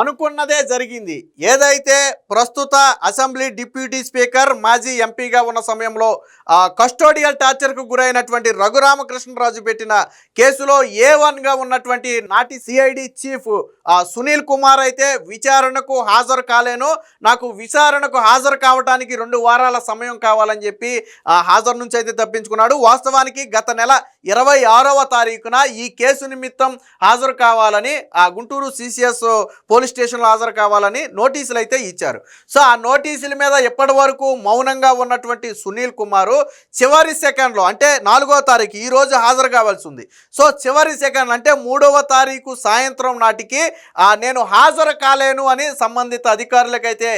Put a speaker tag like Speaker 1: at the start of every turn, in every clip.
Speaker 1: అనుకున్నదే జరిగింది. ఏదైతే ప్రస్తుత అసెంబ్లీ డిప్యూటీ స్పీకర్ మాజీ ఎంపీగా ఉన్న సమయంలో కస్టోడియల్ టార్చర్కు గురైనటువంటి రఘురామకృష్ణరాజు పెట్టిన కేసులో A1గా ఉన్నటువంటి నాటి సిఐడి చీఫ్ సునీల్ కుమార్ అయితే విచారణకు హాజరు కాలేను, నాకు విచారణకు హాజరు కావడానికి 2 వారాల సమయం కావాలని చెప్పి హాజరు నుంచి అయితే తప్పించుకున్నాడు. వాస్తవానికి గత నెల 26వ తారీఖున ఈ కేసు నిమిత్తం హాజరు కావాలని గుంటూరు CCS పోలీస్ స్టేషన్లో హాజరు కావాలని నోటీసులు అయితే ఇచ్చారు. సో ఆ నోటీసుల మీద ఇప్పటి వరకు మౌనంగా ఉన్నటువంటి సునీల్ కుమారు చివరి సెకండ్లో అంటే 4వ తారీఖు ఈరోజు హాజరు కావాల్సి ఉంది. సో చివరి సెకండ్ అంటే 3వ తారీఖు సాయంత్రం నాటికి నేను హాజరు కాలేను అని సంబంధిత అధికారులకైతే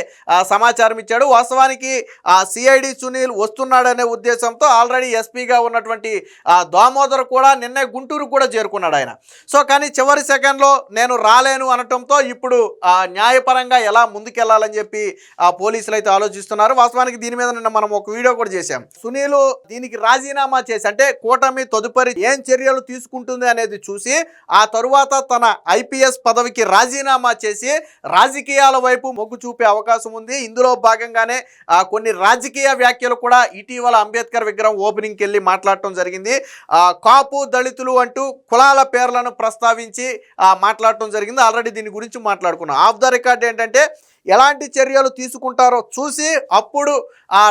Speaker 1: సమాచారం ఇచ్చాడు. వాస్తవానికి సిఐడి సునీల్ వస్తున్నాడనే ఉద్దేశంతో ఆల్రెడీ ఎస్పీగా ఉన్నటువంటి దామోదర్ కూడా నిన్నే గుంటూరు కూడా చేరుకున్నాడు ఆయన. సో కానీ చివరి సెకండ్లో నేను రాలేను అనటంతో ఇప్పుడు న్యాయపరంగా ఎలా ముందుకెళ్లాలని చెప్పి పోలీసులు అయితే ఆలోచిస్తున్నారు. వాస్తవానికి దీని మీద నిన్న మనం ఒక వీడియో కూడా చేశాం. సునీల్ దీనికి రాజీనామా చేసి అంటే కూటమి తదుపరి ఏం చర్యలు తీసుకుంటుంది అనేది చూసి ఆ తరువాత తన IPS పదవికి రాజీనామా చేసి రాజకీయాల వైపు మొగ్గు చూపే అవకాశం ఉంది. ఇందులో భాగంగానే కొన్ని రాజకీయ వ్యాఖ్యలు కూడా ఇటీవల అంబేద్కర్ విగ్రహం ఓపెనింగ్కి వెళ్ళి మాట్లాడటం జరిగింది. కాపు దళితులు అంటూ కులాల పేర్లను ప్రస్తావించి మాట్లాడటం జరిగింది. ఆల్రెడీ దీని గురించి మాట్లాడుకున్నాం. ఆఫ్ ద రికార్డ్ ఏంటంటే ఎలాంటి చర్యలు తీసుకుంటారో చూసి అప్పుడు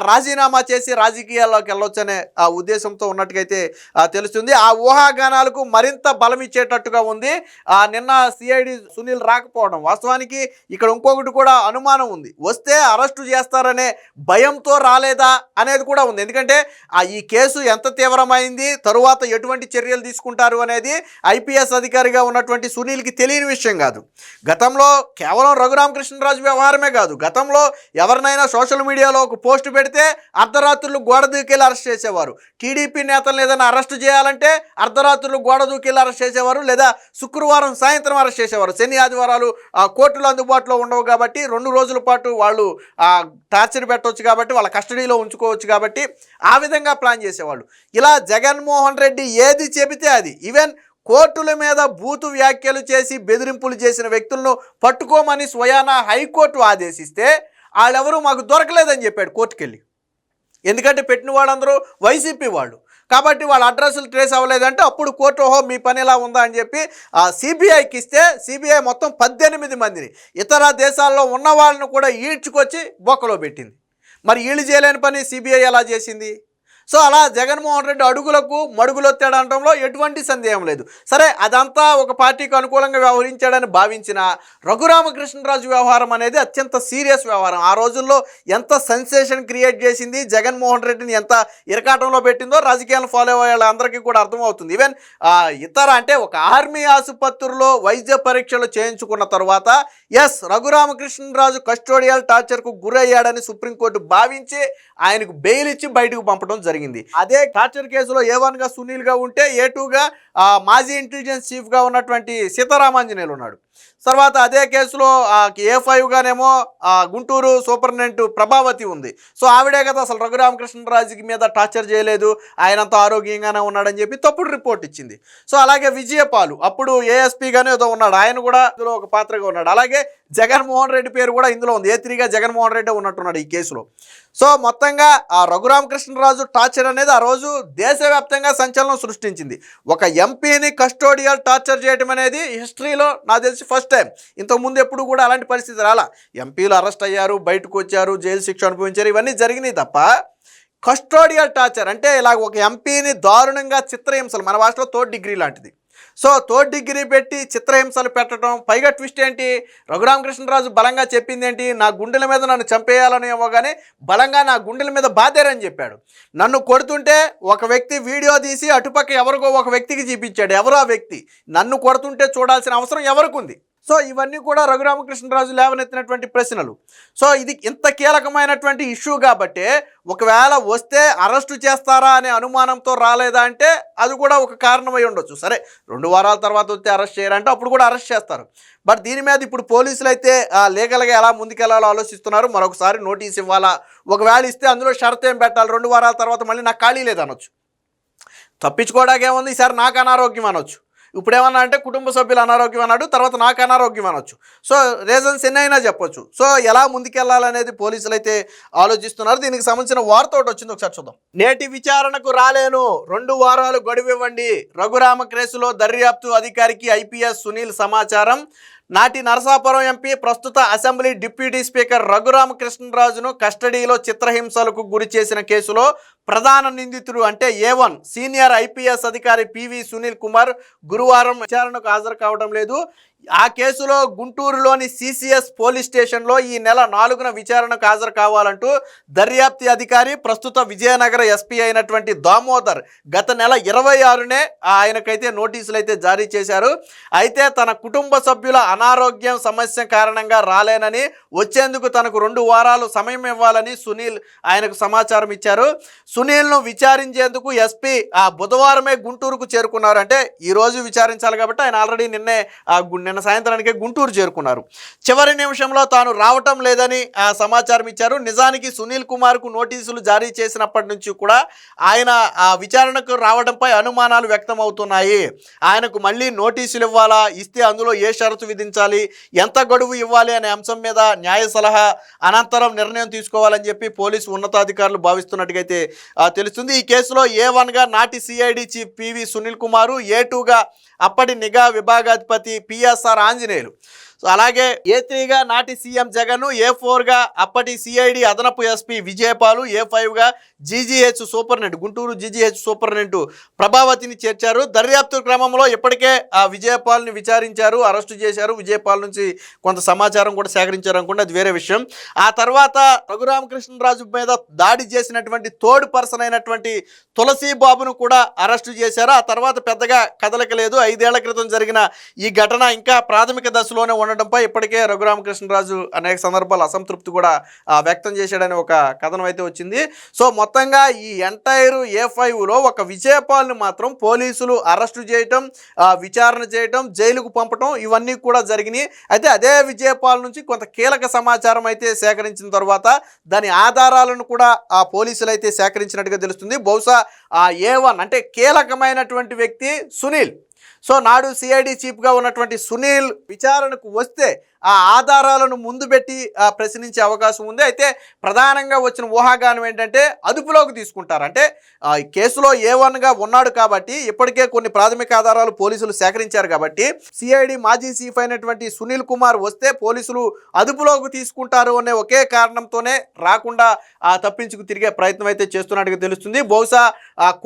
Speaker 1: రాజీనామా చేసి రాజకీయాల్లోకి వెళ్ళొచ్చనే ఉద్దేశంతో ఉన్నట్టుగైతే తెలుస్తుంది. ఆ ఊహాగానాలకు మరింత బలం ఇచ్చేటట్టుగా ఉంది నిన్న సిఐడి సునీల్ రాకపోవడం. వాస్తవానికి ఇక్కడ ఇంకొకటి కూడా అనుమానం ఉంది, వస్తే అరెస్టు చేస్తారనే భయంతో రాలేదా అనేది కూడా ఉంది. ఎందుకంటే ఈ కేసు ఎంత తీవ్రమైంది, తరువాత ఎటువంటి చర్యలు తీసుకుంటారు అనేది IPS అధికారిగా ఉన్నటువంటి సునీల్కి తెలియని విషయం కాదు. గతంలో కేవలం రఘురామకృష్ణరాజు వ్యవహారమే కాదు, గతంలో ఎవరినైనా సోషల్ మీడియాలో ఒక పోస్ట్ పెడితే అర్ధరాత్రులు గోడ దూకెళ్ళి అరెస్ట్ చేసేవారు. టీడీపీ నేతలను ఏదైనా అరెస్ట్ చేయాలంటే అర్ధరాత్రులు గోడ దూకెళ్ళి అరెస్ట్ చేసేవారు, లేదా శుక్రవారం సాయంత్రం అరెస్ట్ చేసేవారు. శని ఆదివారాలు కోర్టులు అందుబాటులో ఉండవు కాబట్టి 2 రోజుల పాటు వాళ్ళు టార్చర్ పెట్టవచ్చు కాబట్టి వాళ్ళ కస్టడీలో ఉంచుకోవచ్చు కాబట్టి ఆ విధంగా ప్లాన్ చేసేవాళ్ళు. ఇలా జగన్మోహన్ రెడ్డి ఏది చెబితే అది, ఈవెన్ కోర్టుల మీద బూతు వ్యాఖ్యలు చేసి బెదిరింపులు చేసిన వ్యక్తులను పట్టుకోమని స్వయానా హైకోర్టు ఆదేశిస్తే వాళ్ళెవరూ మాకు దొరకలేదని చెప్పాడు కోర్టుకెళ్ళి. ఎందుకంటే పెట్టిన వాళ్ళందరూ వైసీపీ వాళ్ళు కాబట్టి వాళ్ళ అడ్రస్లు ట్రేస్ అవ్వలేదంటే అప్పుడు కోర్టు ఓహో మీ పని ఎలా ఉందా అని చెప్పి CBIకి ఇస్తే CBI మొత్తం 18 మందిని ఇతర దేశాల్లో ఉన్న వాళ్ళను కూడా ఈడ్చుకొచ్చి బొక్కలో పెట్టింది. మరి వీళ్ళు చేయలేని పని CBI ఎలా చేసింది? సో అలా జగన్మోహన్ రెడ్డి అడుగులకు మడుగులొత్తాడనడంలో ఎటువంటి సందేహం లేదు. సరే అదంతా ఒక పార్టీకి అనుకూలంగా వ్యవహరించాడని భావించిన రఘురామకృష్ణరాజు వ్యవహారం అనేది అత్యంత సీరియస్ వ్యవహారం. ఆ రోజుల్లో ఎంత సెన్సేషన్ క్రియేట్ చేసింది, జగన్మోహన్ రెడ్డిని ఎంత ఇరకాటంలో పెట్టిందో రాజకీయాలను ఫాలో అయ్యే వాళ్ళందరికీ కూడా అర్థమవుతుంది. ఈవెన్ ఇతర అంటే ఒక ఆర్మీ ఆసుపత్రిలో వైద్య పరీక్షలు చేయించుకున్న తర్వాత రఘురామకృష్ణరాజు కస్టోడియల్ టార్చర్కు గురయ్యాడని సుప్రీంకోర్టు భావించి ఆయనకు బెయిల్ ఇచ్చి బయటకు పంపడం జరిగింది. అదే టార్చర్ కేసులో A1గా సునీల్గా ఉంటే A2గా మాజీ ఇంటెలిజెన్స్ చీఫ్గా ఉన్నటువంటి సీతారామాంజనేయులు ఉన్నాడు. తర్వాత అదే కేసులో A5గానేమో గుంటూరు సూపరింటెండెంట్ ప్రభావతి ఉంది. సో ఆవిడే కదా అసలు రఘురామకృష్ణరాజుకి మీద టార్చర్ చేయలేదు, ఆయనంతా ఆరోగ్యంగానే ఉన్నాడని చెప్పి తప్పుడు రిపోర్ట్ ఇచ్చింది. సో అలాగే విజయపాలు అప్పుడు ASPగానే ఏదో ఉన్నాడు, ఆయన కూడా ఇందులో ఒక పాత్రగా ఉన్నాడు. అలాగే జగన్మోహన్ రెడ్డి పేరు కూడా ఇందులో ఉంది, A3గా జగన్మోహన్ రెడ్డి ఉన్నట్టున్నాడు ఈ కేసులో. సో మొత్తంగా రఘురామకృష్ణరాజు టార్చర్ అనేది ఆ రోజు దేశవ్యాప్తంగా సంచలనం సృష్టించింది. ఒక ఎంపీని కస్టోడియల్ టార్చర్ చేయడం అనేది హిస్టరీలో నాకు తెలిసి ఫస్ట్ టైం. ఇంతకుముందు ఎప్పుడు కూడా అలాంటి పరిస్థితి రాలా. ఎంపీలు అరెస్ట్ అయ్యారు, బయటకు వచ్చారు, జైలు శిక్ష అనుభవించారు, ఇవన్నీ జరిగినాయి తప్ప కస్టోడియల్ టార్చర్ అంటే ఇలా ఒక ఎంపీని దారుణంగా చిత్రహింసలు, మన భాషలో 3rd డిగ్రీ లాంటిది. సో 3rd డిగ్రీ పెట్టి చిత్రహింసలు పెట్టడం, పైగా ట్విస్ట్ ఏంటి, రఘురామకృష్ణరాజు బలంగా చెప్పింది ఏంటి, నా గుండెల మీద నన్ను చంపేయాలని ఏమో కానీ బలంగా నా గుండెల మీద బాధారని చెప్పాడు. నన్ను కొడుతుంటే ఒక వ్యక్తి వీడియో తీసి అటుపక్క ఎవరికో ఒక వ్యక్తికి చూపించాడు. ఎవరో ఆ వ్యక్తి నన్ను కొడుతుంటే చూడాల్సిన అవసరం ఎవరికి ఉంది? సో ఇవన్నీ కూడా రఘురామకృష్ణరాజు లేవనెత్తినటువంటి ప్రశ్నలు. సో ఇది ఇంత కీలకమైనటువంటి ఇష్యూ కాబట్టి ఒకవేళ వస్తే అరెస్టు చేస్తారా అనే అనుమానంతో రాలేదా అంటే అది కూడా ఒక కారణమై ఉండొచ్చు. సరే 2 వారాల తర్వాత వస్తే అరెస్ట్ చేయాలంటే అప్పుడు కూడా అరెస్ట్ చేస్తారు. బట్ దీని మీద ఇప్పుడు పోలీసులు అయితే లీగల్గా ఎలా ముందుకెళ్లాలో ఆలోచిస్తున్నారు. మరొకసారి నోటీస్ ఇవ్వాలా, ఒకవేళ ఇస్తే అందులో షరతు ఏం పెట్టాలి, 2 వారాల తర్వాత మళ్ళీ నాకు ఖాళీ లేదనొచ్చు, తప్పించుకోవడానికి ఏముంది, ఈసారి నాకు అనారోగ్యం అనొచ్చు, ఇప్పుడు ఏమన్నా అంటే కుటుంబ సభ్యులు అనారోగ్యం అన్నాడు, తర్వాత నాకు అనారోగ్యం అనొచ్చు. సో రీజన్స్ ఎన్నైనా చెప్పొచ్చు. సో ఎలా ముందుకెళ్లాలనేది పోలీసులు అయితే ఆలోచిస్తున్నారు. దీనికి సంబంధించిన వార్త ఒకటి వచ్చింది, ఒకసారి చూద్దాం. నేటి విచారణకు రాలేను, 2 వారాలు గడువివ్వండి. రఘురామ కేసులో దర్యాప్తు అధికారికి ఐపీఎస్ సునీల్ సమాచారం. నాటి నరసాపురం ఎంపీ, ప్రస్తుత అసెంబ్లీ డిప్యూటీ స్పీకర్ రఘురామకృష్ణరాజును కస్టడీలో చిత్రహింసలకు గురి చేసిన కేసులో ప్రధాన నిందితుడు అంటే A1 సీనియర్ ఐపీఎస్ అధికారి పివి సునీల్ కుమార్ గురువారం విచారణకు హాజరు కావడం లేదు. ఆ కేసులో గుంటూరులోని సిసిఎస్ పోలీస్ స్టేషన్లో ఈ నెల 4న విచారణకు హాజరు కావాలంటూ దర్యాప్తు అధికారి, ప్రస్తుత విజయనగర ఎస్పీ అయినటువంటి దామోదర్ గత నెల 26నే ఆయనకైతే నోటీసులు అయితే జారీ చేశారు. అయితే తన కుటుంబ సభ్యుల అనారోగ్యం సమస్య కారణంగా రాలేనని, వచ్చేందుకు తనకు 2 వారాలు సమయం ఇవ్వాలని సునీల్ ఆయనకు సమాచారం ఇచ్చారు. సునీల్ను విచారించేందుకు ఎస్పీ బుధవారమే గుంటూరుకు చేరుకున్నారు. అంటే ఈరోజు విచారించాలి కాబట్టి ఆయన ఆల్రెడీ నిన్న సాయంత్రానికే గుంటూరు చేరుకున్నారు. చివరి నిమిషంలో తాను రావటం లేదని సమాచారం ఇచ్చారు. నిజానికి సునీల్ కుమార్కు నోటీసులు జారీ చేసినప్పటి నుంచి కూడా ఆయన విచారణకు రావడంపై అనుమానాలు వ్యక్తం అవుతున్నాయి. ఆయనకు మళ్ళీ నోటీసులు ఇవ్వాలా, ఇస్తే అందులో ఏ షరతు విధించాలి, ఎంత గడువు ఇవ్వాలి అనే అంశం మీద న్యాయ సలహా అనంతరం నిర్ణయం తీసుకోవాలని చెప్పి పోలీసు ఉన్నతాధికారులు భావిస్తున్నట్టుగా తెలుస్తుంది. ఈ కేసులో A1గా నాటి సిఐడి చీఫ్ పివి సునీల్ కుమారు, A2గా అప్పటి నిఘా విభాగాధిపతి పిఎస్ఆర్ ఆంజనేయులు, అలాగే A3గా నాటి సీఎం జగన్, A4గా అప్పటి సిఐడి అదనపు ఎస్పీ విజయపాలు, A5గా GGH superintendent, Guntur GGH superintendent ప్రభావతిని చేర్చారు. దర్యాప్తు క్రమంలో ఇప్పటికే విజయపాల్ని విచారించారు, అరెస్టు చేశారు. విజయపాల్ నుంచి కొంత సమాచారం కూడా సేకరించారు అనుకుంటే అది వేరే విషయం. ఆ తర్వాత రఘురామకృష్ణరాజు మీద దాడి చేసినటువంటి థర్డ్ పర్సన్ అయినటువంటి తులసి బాబును కూడా అరెస్టు చేశారు. ఆ తర్వాత పెద్దగా కదలిక లేదు. 5 ఏళ్ల క్రితం జరిగిన ఈ ఘటన ఇంకా ప్రాథమిక దశలోనే ఉండడంపై ఇప్పటికే రఘురామకృష్ణరాజు అనేక సందర్భాలు అసంతృప్తి కూడా వ్యక్తం చేశాడని ఒక కథనం అయితే వచ్చింది. సో మొత్తంగా ఈ ఎంటైర్ A5లో ఒక విజయపాల్ని మాత్రం పోలీసులు అరెస్టు చేయటం, విచారణ చేయటం, జైలుకు పంపటం ఇవన్నీ కూడా జరిగినాయి. అయితే అదే విజయపాల్ నుంచి కొంత కీలక సమాచారం అయితే సేకరించిన తర్వాత దాని ఆధారాలను కూడా పోలీసులు అయితే సేకరించినట్టుగా తెలుస్తుంది. బహుశా A1 అంటే కీలకమైనటువంటి వ్యక్తి సునీల్. సో నాడు సిఐడి చీఫ్గా ఉన్నటువంటి సునీల్ విచారణకు వస్తే ఆ ఆధారాలను ముందు పెట్టి ప్రశ్నించే అవకాశం ఉంది. అయితే ప్రధానంగా వచ్చిన ఊహాగానం ఏంటంటే అదుపులోకి తీసుకుంటారు. అంటే ఈ కేసులో A1గా ఉన్నాడు కాబట్టి ఇప్పటికే కొన్ని ప్రాథమిక ఆధారాలు పోలీసులు సేకరించారు కాబట్టి సిఐడి మాజీ చీఫ్ అయినటువంటి సునీల్ కుమార్ వస్తే పోలీసులు అదుపులోకి తీసుకుంటారు అనే ఒకే కారణంతోనే రాకుండా తప్పించుకు తిరిగే ప్రయత్నం అయితే చేస్తున్నట్టుగా తెలుస్తుంది. బహుశా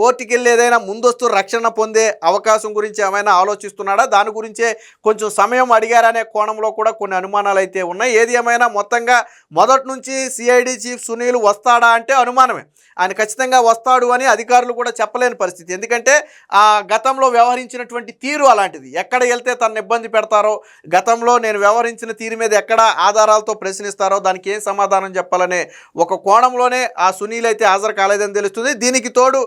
Speaker 1: కోర్టుకి వెళ్ళి ఏదైనా ముందస్తు రక్షణ పొందే అవకాశం గురించి ఏమైనా ఆలోచిస్తున్నాడా, దాని గురించే కొంచెం సమయం అడిగారనే కోణంలో కూడా కొన్ని అనుమానాలు అయితే ఉన్నాయి. ఏది ఏమైనా మొత్తంగా మొదటి నుంచి సిఐడి చీఫ్ సునీల్ వస్తాడా అంటే అనుమానమే. ఆయన ఖచ్చితంగా వస్తాడు అని అధికారులు కూడా చెప్పలేని పరిస్థితి. ఎందుకంటే గతంలో వ్యవహరించినటువంటి తీరు అలాంటిది. ఎక్కడ వెళ్తే తనను ఇబ్బంది పెడతారో, గతంలో నేను వ్యవహరించిన తీరు మీద ఎక్కడ ఆధారాలతో ప్రశ్నిస్తారో దానికి ఏం సమాధానం చెప్పాలనే ఒక కోణంలోనే సునీల్ అయితే హాజరు కాలేదని తెలుస్తుంది. దీనికి తోడు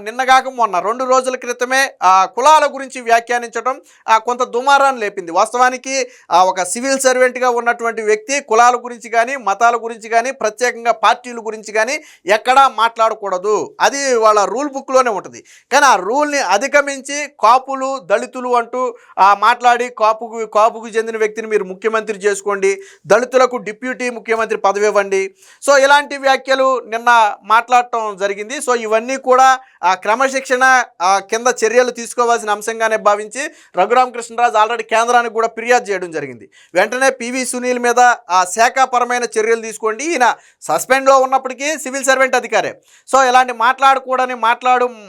Speaker 1: నిన్నగాక మొన్న 2 రోజుల క్రితమే కులాల గురించి వ్యాఖ్యానించడం కొంత దుమారాన్ని లేపింది. వాస్తవానికి ఒక సివిల్ సర్వెంట్గా ఉన్నటువంటి వ్యక్తి కులాల గురించి కానీ, మతాల గురించి కానీ, ప్రత్యేకంగా పార్టీల గురించి కానీ ఎక్కడా మాట్లాడకూడదు. అది వాళ్ళ రూల్ బుక్లోనే ఉంటుంది. కానీ ఆ రూల్ని అధిగమించి కాపులు, దళితులు అంటూ మాట్లాడి కాపుకు చెందిన వ్యక్తిని మీరు ముఖ్యమంత్రి చేసుకోండి, దళితులకు డిప్యూటీ ముఖ్యమంత్రి పదవి ఇవ్వండి. సో ఇలాంటి వ్యాఖ్యలు నిన్న మాట్లాడటం జరిగింది. సో ఇవన్నీ కూడా క్రమశిక్షణ కింద చర్యలు తీసుకోవాల్సిన అంశంగానే భావించి రఘురామకృష్ణరాజు ఆల్రెడీ కేంద్రానికి కూడా ఫిర్యాదు చేయడం జరిగింది. వెంటనే పివి సునీల్ మీద శాఖాపరమైన చర్యలు తీసుకోండి. ఈయన సస్పెండ్లో ఉన్నప్పటికీ సివిల్ సర్వెంట్ అధికారే. సో ఇలాంటి మాట్లాడకూడని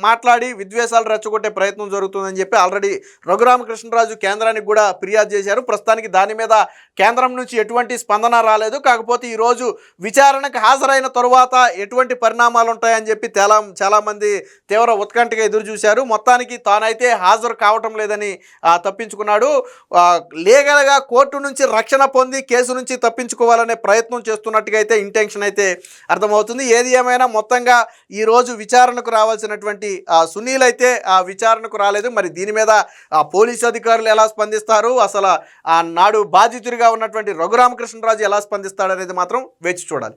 Speaker 1: మాట్లాడి విద్వేషాలు రెచ్చగొట్టే ప్రయత్నం జరుగుతుందని చెప్పి ఆల్రెడీ రఘురామకృష్ణరాజు కేంద్రానికి కూడా ఫిర్యాదు చేశారు. ప్రస్తుతానికి దాని మీద కేంద్రం నుంచి ఎటువంటి స్పందన రాలేదు. కాకపోతే ఈరోజు విచారణకు హాజరైన తరువాత ఎటువంటి పరిణామాలు ఉంటాయని చెప్పి చాలామంది తీవ్ర ఉత్కంఠగా ఎదురు చూశారు. మొత్తానికి తానైతే హాజరు కావటం లేదని తప్పించుకున్నాడు. లీగల్గా కోర్టు నుంచి రక్షణ పొంది కేసు నుంచి తప్పించుకోవాలనే ప్రయత్నం చేస్తున్నట్టుగా అయితే ఇంటెన్షన్ అయితే అర్థమవుతుంది. ఏది ఏమైనా మొత్తంగా ఈరోజు విచారణకు రావాల్సినటువంటి సునీల్ అయితే విచారణకు రాలేదు. మరి దీని మీద పోలీసు అధికారులు ఎలా స్పందిస్తారు, అసలు నాడు బాధితుడిగా ఉన్నటువంటి రఘురామకృష్ణరాజు ఎలా స్పందిస్తాడనేది మాత్రం వేచి చూడాలి.